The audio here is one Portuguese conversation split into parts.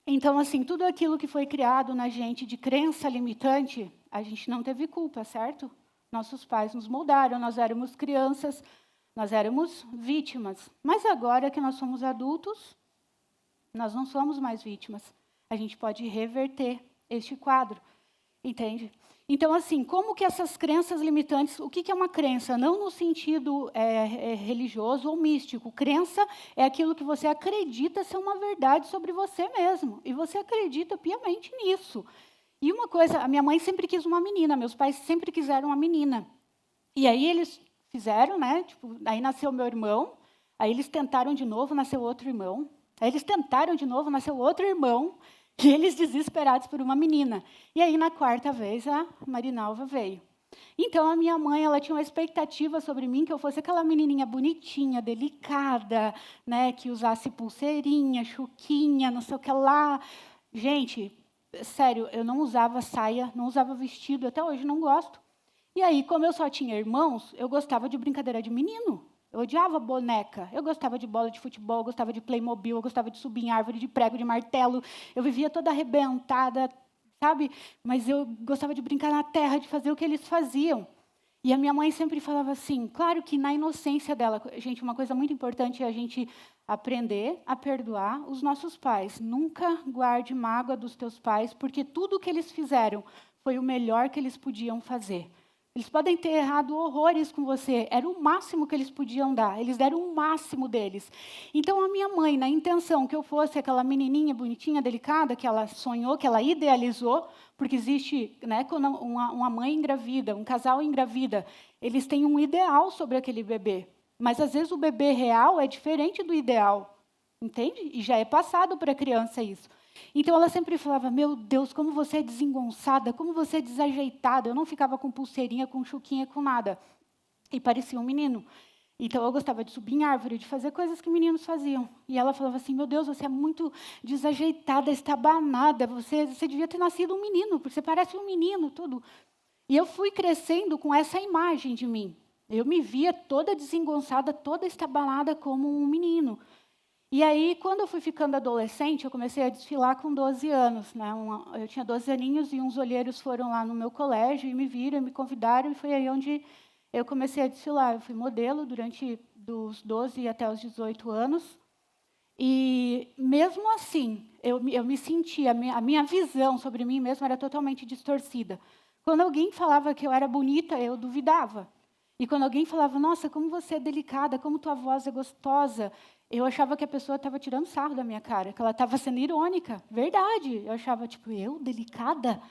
Então, assim, tudo aquilo que foi criado na gente de crença limitante, a gente não teve culpa, certo? Nossos pais nos moldaram, nós éramos crianças, nós éramos vítimas. Mas agora que nós somos adultos, nós não somos mais vítimas. A gente pode reverter este quadro, entende? Então, assim, como que essas crenças limitantes, o que é uma crença? Não no sentido religioso ou místico. Crença é aquilo que você acredita ser uma verdade sobre você mesmo. E você acredita piamente nisso. E uma coisa, a minha mãe sempre quis uma menina, meus pais sempre quiseram uma menina. E aí eles fizeram, né? Tipo, aí nasceu meu irmão, aí eles tentaram de novo, nasceu outro irmão. Aí eles tentaram de novo, nasceu outro irmão. E eles desesperados por uma menina. E aí, na quarta vez, a Marinalva veio. Então, a minha mãe, ela tinha uma expectativa sobre mim, que eu fosse aquela menininha bonitinha, delicada, né, que usasse pulseirinha, chuquinha, não sei o que lá. Gente, sério, eu não usava saia, não usava vestido, até hoje não gosto. E aí, como eu só tinha irmãos, eu gostava de brincadeira de menino. Eu odiava boneca. Eu gostava de bola de futebol, eu gostava de Playmobil, eu gostava de subir em árvore, de prego, de martelo. Eu vivia toda arrebentada, sabe? Mas eu gostava de brincar na terra, de fazer o que eles faziam. E a minha mãe sempre falava assim, claro que na inocência dela, gente, uma coisa muito importante é a gente aprender a perdoar os nossos pais. Nunca guarde mágoa dos teus pais, porque tudo o que eles fizeram foi o melhor que eles podiam fazer. Eles podem ter errado horrores com você, era o máximo que eles podiam dar, eles deram o máximo deles. Então, a minha mãe, na intenção que eu fosse aquela menininha bonitinha, delicada, que ela sonhou, que ela idealizou, porque existe, né, quando uma mãe engravida, um casal engravida, eles têm um ideal sobre aquele bebê. Mas, às vezes, o bebê real é diferente do ideal, entende? E já é passado para a criança isso. Então, ela sempre falava, meu Deus, como você é desengonçada, como você é desajeitada. Eu não ficava com pulseirinha, com chuquinha, com nada. E parecia um menino. Então, eu gostava de subir em árvore, de fazer coisas que meninos faziam. E ela falava assim, meu Deus, você é muito desajeitada, estabanada. Você devia ter nascido um menino, porque você parece um menino, tudo. E eu fui crescendo com essa imagem de mim. Eu me via toda desengonçada, toda estabanada como um menino. E aí, quando eu fui ficando adolescente, eu comecei a desfilar com 12 anos. Né? Eu tinha 12 aninhos e uns olheiros foram lá no meu colégio e me viram, me convidaram, e foi aí onde eu comecei a desfilar. Eu fui modelo durante dos 12 até os 18 anos. E, mesmo assim, eu me sentia, a minha visão sobre mim mesma era totalmente distorcida. Quando alguém falava que eu era bonita, eu duvidava. E quando alguém falava, nossa, como você é delicada, como tua voz é gostosa, eu achava que a pessoa estava tirando sarro da minha cara, que ela estava sendo irônica. Verdade. Eu achava, tipo, eu, delicada?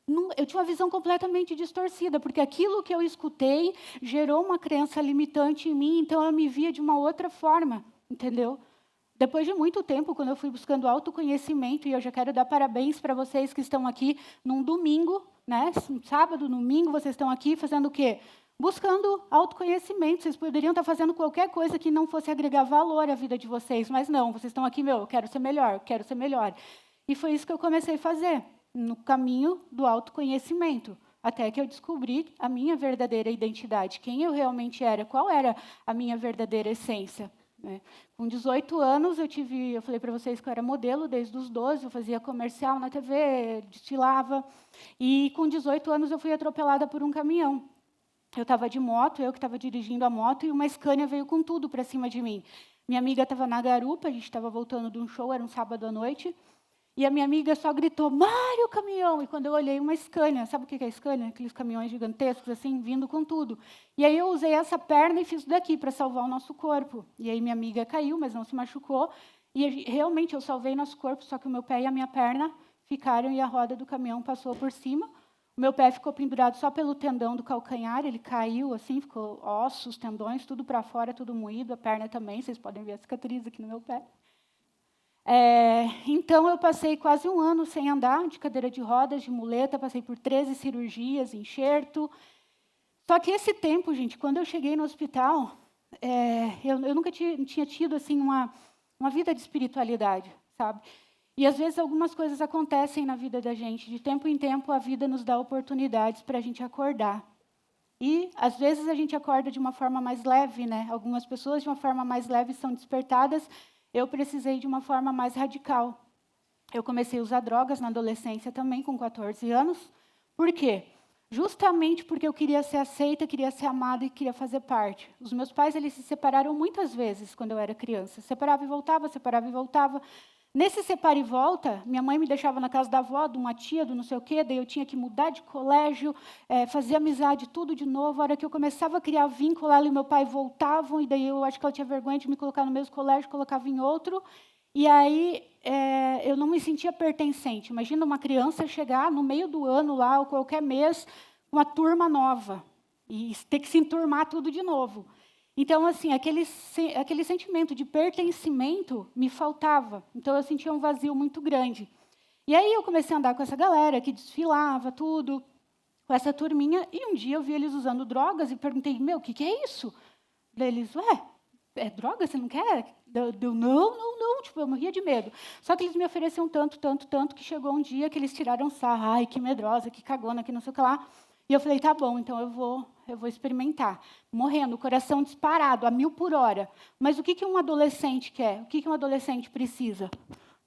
Não, eu tinha uma visão completamente distorcida, porque aquilo que eu escutei gerou uma crença limitante em mim, então eu me via de uma outra forma, entendeu? Depois de muito tempo, quando eu fui buscando autoconhecimento, e eu já quero dar parabéns para vocês que estão aqui num domingo, né? Sábado, domingo, vocês estão aqui fazendo o quê? Buscando autoconhecimento. Vocês poderiam estar fazendo qualquer coisa que não fosse agregar valor à vida de vocês, mas não, vocês estão aqui, eu quero ser melhor, eu quero ser melhor. E foi isso que eu comecei a fazer, no caminho do autoconhecimento, até que eu descobri a minha verdadeira identidade, quem eu realmente era, qual era a minha verdadeira essência. Né? Com 18 anos, eu falei para vocês que eu era modelo desde os 12, eu fazia comercial na TV, desfilava, e com 18 anos eu fui atropelada por um caminhão. Eu estava de moto, eu que estava dirigindo a moto, e uma Scania veio com tudo para cima de mim. Minha amiga estava na garupa, a gente estava voltando de um show, era um sábado à noite, e a minha amiga só gritou, Mário, caminhão! E quando eu olhei, uma Scania, sabe o que é Scania? Aqueles caminhões gigantescos, assim, vindo com tudo. E aí eu usei essa perna e fiz isso daqui para salvar o nosso corpo. E aí minha amiga caiu, mas não se machucou. E realmente eu salvei nosso corpo, só que o meu pé e a minha perna ficaram e a roda do caminhão passou por cima. O meu pé ficou pendurado só pelo tendão do calcanhar, ele caiu assim, ficou ossos, tendões, tudo para fora, tudo moído, a perna também, vocês podem ver a cicatriz aqui no meu pé. Então, eu passei quase um ano sem andar, de cadeira de rodas, de muleta, passei por 13 cirurgias, enxerto. Só que esse tempo, gente, quando eu cheguei no hospital, eu nunca tinha tido assim, uma vida de espiritualidade, sabe? E, às vezes, algumas coisas acontecem na vida da gente. De tempo em tempo, a vida nos dá oportunidades para a gente acordar. E, às vezes, a gente acorda de uma forma mais leve, né? Algumas pessoas, de uma forma mais leve, são despertadas. Eu precisei de uma forma mais radical. eu comecei a usar drogas na adolescência também, com 14 anos. Por quê? Justamente porque eu queria ser aceita, queria ser amada e queria fazer parte. Os meus pais, eles se separaram muitas vezes quando eu era criança. Separava e voltava, separava e voltava. Nesse separa e volta, minha mãe me deixava na casa da avó, de uma tia, do não sei o quê, daí eu tinha que mudar de colégio, fazer amizade, tudo de novo. A hora que eu começava a criar vínculo, ela e meu pai voltavam, e daí eu acho que ela tinha vergonha de me colocar no mesmo colégio, colocava em outro. E aí eu não me sentia pertencente. Imagina uma criança chegar no meio do ano lá, ou qualquer mês, com uma turma nova, e ter que se enturmar tudo de novo. Então, assim, aquele sentimento de pertencimento me faltava. Então, eu sentia um vazio muito grande. E aí, eu comecei a andar com essa galera que desfilava, tudo, com essa turminha. E um dia, eu vi eles usando drogas e perguntei, meu, o que é isso? Daí eles, ué, é droga? Você não quer? Eu, não. Tipo, eu morria de medo. Só que eles me ofereciam tanto, que chegou um dia que eles tiraram sarro. Ai, que medrosa, que cagona, que não sei o que lá. E eu falei, tá bom, então eu vou experimentar. Morrendo, coração disparado, a 1000 por hora. Mas o que um adolescente quer? O que um adolescente precisa?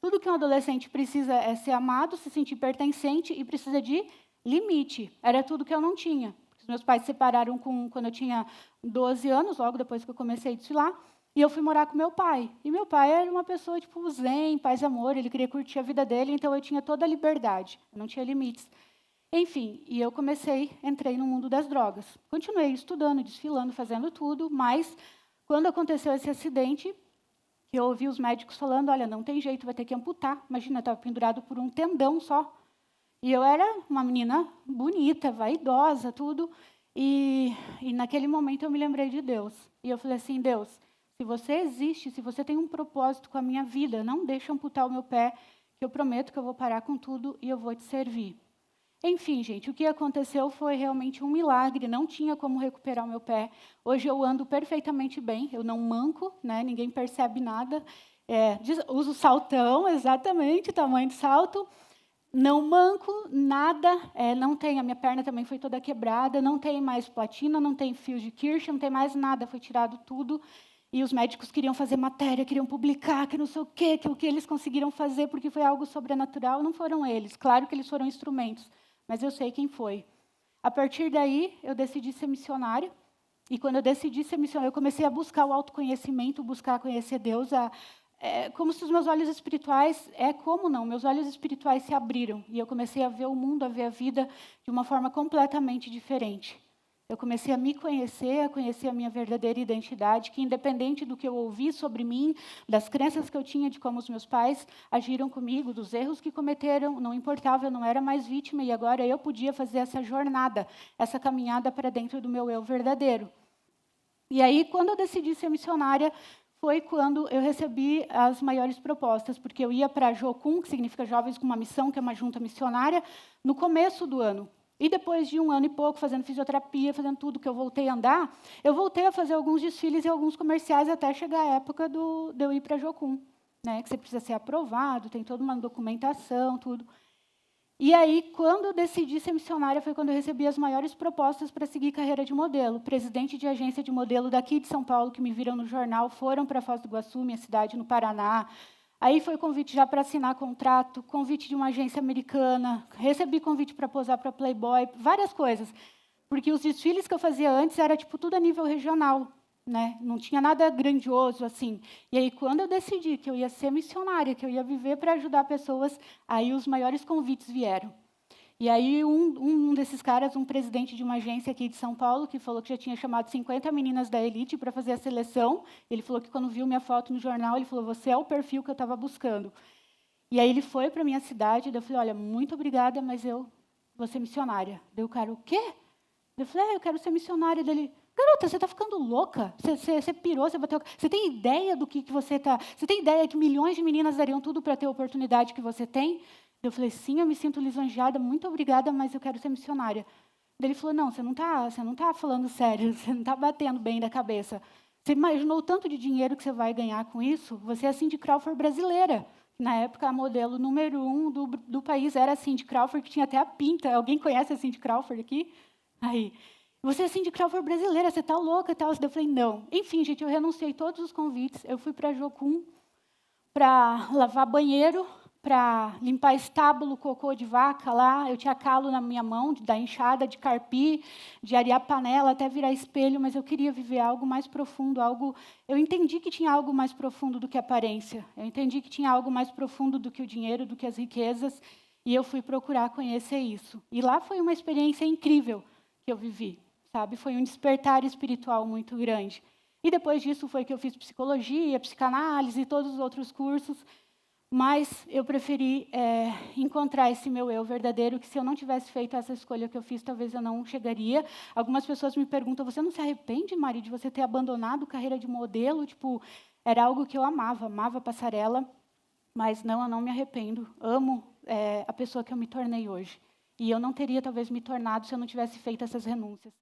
Tudo que um adolescente precisa é ser amado, se sentir pertencente e precisa de limite. Era tudo que eu não tinha. Os meus pais se separaram quando eu tinha 12 anos, logo depois que eu comecei a desfilar, e eu fui morar com meu pai. E meu pai era uma pessoa, tipo, zen, paz e amor, ele queria curtir a vida dele, então eu tinha toda a liberdade, eu não tinha limites. Enfim, e eu entrei no mundo das drogas. Continuei estudando, desfilando, fazendo tudo, mas quando aconteceu esse acidente, eu ouvi os médicos falando, olha, não tem jeito, vai ter que amputar. Imagina, eu estava pendurado por um tendão só. E eu era uma menina bonita, vaidosa, tudo. E naquele momento eu me lembrei de Deus. E eu falei assim, Deus, se você existe, se você tem um propósito com a minha vida, não deixa amputar o meu pé, que eu prometo que eu vou parar com tudo e eu vou te servir. Enfim, gente, o que aconteceu foi realmente um milagre, não tinha como recuperar o meu pé. Hoje eu ando perfeitamente bem, eu não manco, né? Ninguém percebe nada. Uso saltão, exatamente, tamanho de salto. Não manco, nada, não tem, a minha perna também foi toda quebrada, não tem mais platina, não tem fio de Kirsch, não tem mais nada, foi tirado tudo. E os médicos queriam fazer matéria, queriam publicar, que não sei o quê, que o que eles conseguiram fazer, porque foi algo sobrenatural, não foram eles. Claro que eles foram instrumentos, mas eu sei quem foi. A partir daí, eu decidi ser missionária. E quando eu decidi ser missionária, eu comecei a buscar o autoconhecimento, buscar conhecer Deus. Como se os meus olhos espirituais... como não? Meus olhos espirituais se abriram. E eu comecei a ver o mundo, a ver a vida de uma forma completamente diferente. Eu comecei a me conhecer, a conhecer a minha verdadeira identidade, que independente do que eu ouvi sobre mim, das crenças que eu tinha de como os meus pais agiram comigo, dos erros que cometeram, não importava, eu não era mais vítima, e agora eu podia fazer essa jornada, essa caminhada para dentro do meu eu verdadeiro. E aí, quando eu decidi ser missionária, foi quando eu recebi as maiores propostas, porque eu ia para a Jocum, que significa Jovens com uma Missão, que é uma junta missionária, no começo do ano. E depois de 1 ano e pouco, fazendo fisioterapia, fazendo tudo que eu voltei a andar, eu voltei a fazer alguns desfiles e alguns comerciais até chegar a época de eu ir para a Jocum, né? Que você precisa ser aprovado, tem toda uma documentação, tudo. E aí, quando eu decidi ser missionária, foi quando eu recebi as maiores propostas para seguir carreira de modelo. Presidente de agência de modelo daqui de São Paulo, que me viram no jornal, foram para Foz do Iguaçu, minha cidade, no Paraná. Aí foi convite já para assinar contrato, convite de uma agência americana, recebi convite para posar para Playboy, várias coisas. Porque os desfiles que eu fazia antes era tipo tudo a nível regional, né? Não tinha nada grandioso assim. E aí quando eu decidi que eu ia ser missionária, que eu ia viver para ajudar pessoas, aí os maiores convites vieram. E aí um desses caras, um presidente de uma agência aqui de São Paulo, que falou que já tinha chamado 50 meninas da elite para fazer a seleção, ele falou que quando viu minha foto no jornal, ele falou, você é o perfil que eu estava buscando. E aí ele foi para a minha cidade, e eu falei, olha, muito obrigada, mas eu vou ser missionária. Daí o cara, o quê? Eu falei, eu quero ser missionária. Dele, garota, você está ficando louca? Você pirou, você bateu... Você tem ideia do que você está... Você tem ideia que milhões de meninas dariam tudo para ter a oportunidade que você tem? Eu falei, sim, eu me sinto lisonjeada, muito obrigada, mas eu quero ser missionária. Ele falou, não, você não tá falando sério, você não está batendo bem da cabeça. Você imaginou o tanto de dinheiro que você vai ganhar com isso? Você é a Cindy Crawford brasileira. Na época, a modelo número 1 do país era a Cindy Crawford, que tinha até a pinta. Alguém conhece a Cindy Crawford aqui? Aí, você é a Cindy Crawford brasileira, você está louca e tal. Eu falei, não. Enfim, gente, eu renunciei todos os convites. Eu fui para a Jocum para lavar banheiro, para limpar estábulo, cocô de vaca lá. Eu tinha calo na minha mão, da enxada, de carpir, de arear panela, até virar espelho, mas eu queria viver algo mais profundo, algo... Eu entendi que tinha algo mais profundo do que a aparência. Eu entendi que tinha algo mais profundo do que o dinheiro, do que as riquezas, e eu fui procurar conhecer isso. E lá foi uma experiência incrível que eu vivi, sabe? Foi um despertar espiritual muito grande. E depois disso foi que eu fiz psicologia, psicanálise e todos os outros cursos. Mas eu preferi encontrar esse meu eu verdadeiro, que se eu não tivesse feito essa escolha que eu fiz, talvez eu não chegaria. Algumas pessoas me perguntam, você não se arrepende, Mari, de você ter abandonado a carreira de modelo? Tipo, era algo que eu amava passarela, mas não, eu não me arrependo. Amo a pessoa que eu me tornei hoje. E eu não teria, talvez, me tornado se eu não tivesse feito essas renúncias.